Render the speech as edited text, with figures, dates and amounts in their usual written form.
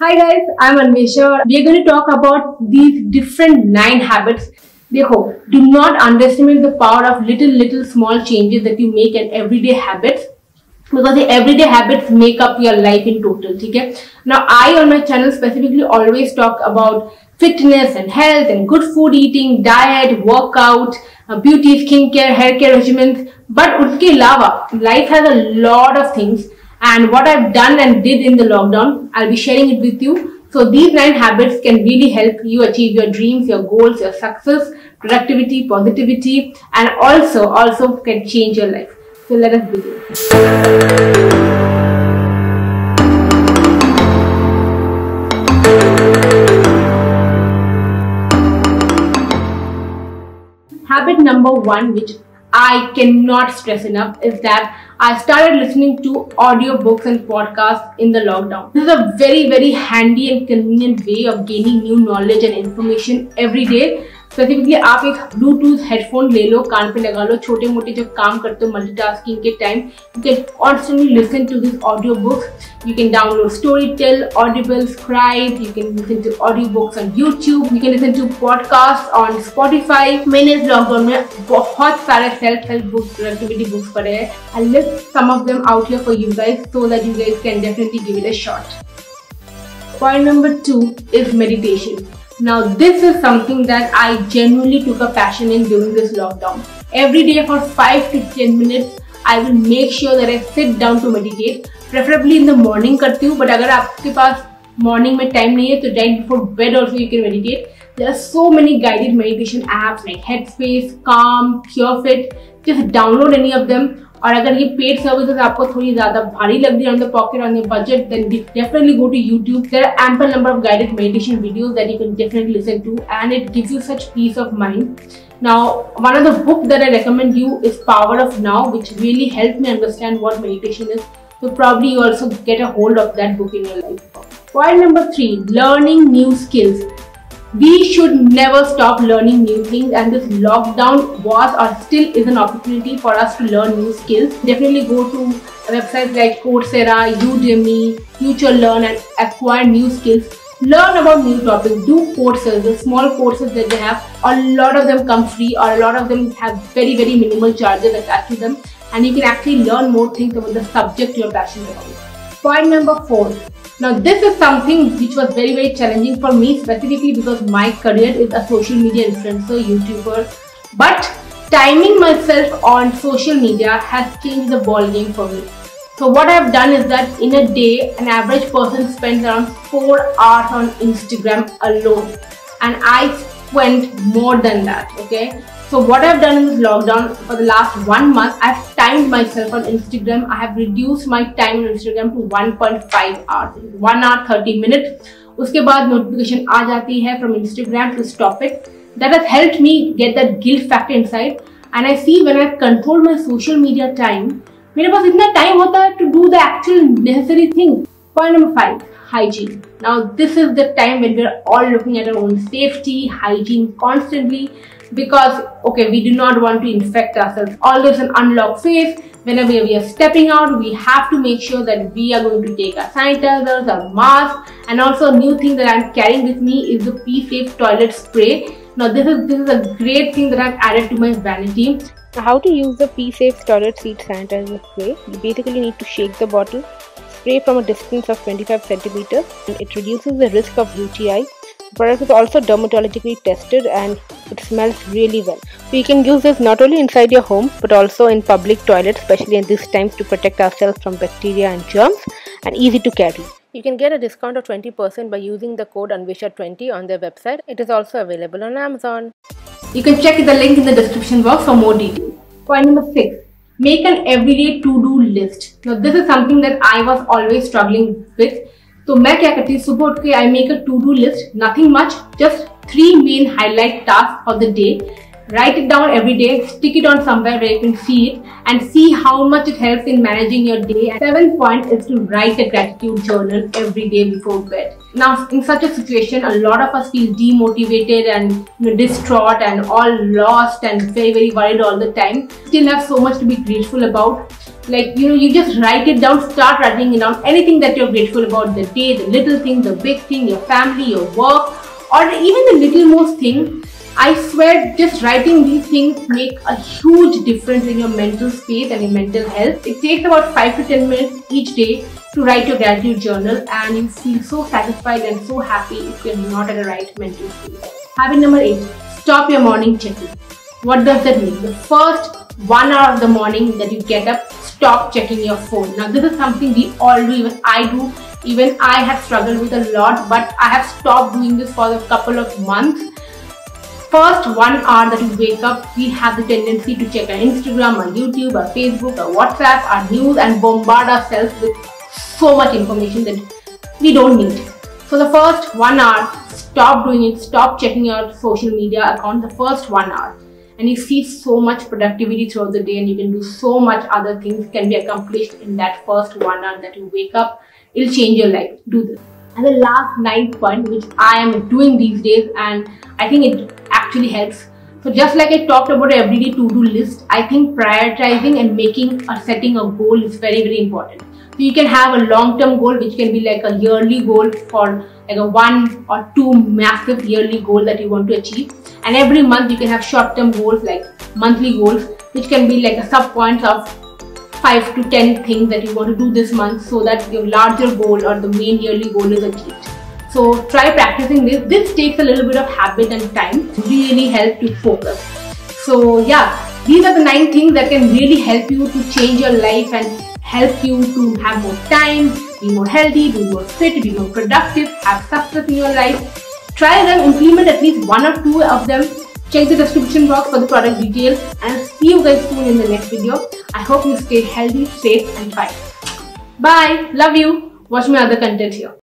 Hi guys, I'm Anvesha. We are going to talk about these different 9 habits. देखो, do not underestimate the power of little small changes that you make in everyday habits, because the everyday habits make up your life in total. ठीक है? Now I on my channel specifically always talk about fitness and health and good food eating, diet, workout, beauty, skincare, hair care regimens. But उसके अलावा life has a lot of things. And what I've done and did in the lockdown, I'll be sharing it with you. So these 9 habits can really help you achieve your dreams, your goals, your success, productivity, positivity, and also can change your life. So let us begin. Habit number 1, which I cannot stress enough, is that I started listening to audiobooks and podcasts in the lockdown. This is a very handy and convenient way of gaining new knowledge and information every day. Specifically, आप एक Bluetooth headphone ले लो, कान पे लगा लो, छोटे मोटे जब काम करते हो multitasking के time, you can constantly listen to these audiobooks. You can download Storytel, Audible, Scribe. You can listen to audiobooks on YouTube. You can listen to podcasts on Spotify. मैंने इस लॉकडाउन में बहुत सारे self-help books, productivity books पढ़े हैं. I'll list some of them out here for you guys so that you guys can definitely give it a shot. Point number 2 is meditation. Now this is something that I genuinely took a passion in during this lockdown. Every day for 5 to 10 minutes, I will make sure that I sit down to meditate. Preferably in the morning करती हूँ, but अगर आपके पास morning में time नहीं है तो right before bed also you can meditate. There are so many guided meditation apps like Headspace, Calm, PureFit. Just download any of them. और अगर ये पेड सर्विसेज आपको थोड़ी ज्यादा भारी लग रही है on the pocket, on your budget, then definitely go to YouTube. There are ample number of guided meditation videos that you can definitely listen to, and it gives you such peace of mind. Now, one of the books that I recommend you is Power of Now, which really helped me understand what meditation is. So probably you also get a hold of that book in your life. Point number 3, learning new skills. We should never stop learning new things, and this lockdown was or still is an opportunity for us to learn new skills. Definitely go to websites like Coursera, Udemy, FutureLearn and acquire new skills. Learn about new topics, do courses, the small courses that they have. A lot of them come free, or a lot of them have very minimal charges attached to them, and you can actually learn more things about the subject you're passionate about. Point number 4. Now this is something which was very challenging for me, specifically because my career is a social media influencer, YouTuber. But timing myself on social media has changed the ball game for me. So what I've done is that in a day, an average person spends around 4 hours on Instagram alone, and I spent more than that. Okay. So what I've done in this lockdown for the last 1 month, I've timed myself on Instagram. I have reduced my time on Instagram to 1.5 hours, 1 hour 30 minutes. उसके बाद notification आ जाती है from Instagram to stop it. That has helped me get that guilt factor inside, and I see when I've controlled my social media time, मेरे पास इतना time होता है to do the actual necessary thing. Point number 5, hygiene. Now this is the time when we're all looking at our own safety, hygiene constantly. Because we do not want to infect ourselves. Always an unlocked phase. Whenever we are stepping out, we have to make sure that we are going to take our sanitizers, our masks, and also a new thing that I'm carrying with me is the P-Safe toilet spray. Now this is a great thing that I've added to my vanity. How to use the P-Safe toilet seat sanitizer spray? You basically need to shake the bottle, spray from a distance of 25 centimeters, and it reduces the risk of UTI. The product is also dermatologically tested and it smells really well. So you can use this not only inside your home but also in public toilets, especially in these times, to protect ourselves from bacteria and germs, and easy to carry. You can get a discount of 20% by using the code Anvesha20 on their website. It is also available on Amazon. You can check the link in the description box for more details. Point number 6. Make an everyday to-do list. Now this is something that I was always struggling with. तो मैं क्या करती हूँ, सुबह उठ के I make a to-do list, nothing much, just 3 main highlight tasks for the day. Write it down every day, stick it on somewhere where you can see it and see how much it helps in managing your day. And 7th point is to write a gratitude journal every day before bed. Now, in such a situation, a lot of us feel demotivated and distraught and all lost and very, very worried all the time. Still have so much to be grateful about. Like, you just write it down, start writing it down, anything that you're grateful about, the day, the little thing, the big thing, your family, your work, or even the little-most thing. I swear, just writing these things make a huge difference in your mental space and your mental health. It takes about 5 to 10 minutes each day to write your gratitude journal, and you feel so satisfied and so happy if you're not at the right mental space. Habit number 8, stop your morning checking. What does that mean? The first 1 hour of the morning that you get up, stop checking your phone. Now, this is something we all do, even I do. Even I have struggled with a lot, but I have stopped doing this for a couple of months. First 1 hour that you wake up, we have the tendency to check our Instagram, our YouTube, our Facebook, our WhatsApp, our news, and bombard ourselves with so much information that we don't need. So the first 1 hour, stop doing it, stop checking your social media account the first 1 hour. And you see so much productivity throughout the day, and you can do so much other things can be accomplished in that first 1 hour that you wake up. It'll change your life. Do this. And the last 9th point, which I am doing these days, and I think it actually helps. So just like I talked about everyday to-do list, I think prioritizing and making or setting a goal is very, very important. So you can have a long-term goal, which can be like a yearly goal for like a 1 or 2 massive yearly goal that you want to achieve. And every month you can have short-term goals like monthly goals, which can be like a sub-points of 5 to 10 things that you want to do this month so that your larger goal or the main yearly goal is achieved. So try practicing this. This takes a little bit of habit and time to really help to focus. So yeah, these are the 9 things that can really help you to change your life and help you to have more time, be more healthy, be more fit, be more productive, have success in your life. Try them, implement at least 1 or 2 of them. Check the description box for the product details, and I'll see you guys soon in the next video. I hope you stay healthy, safe and fine. Bye. Love you. Watch my other content here.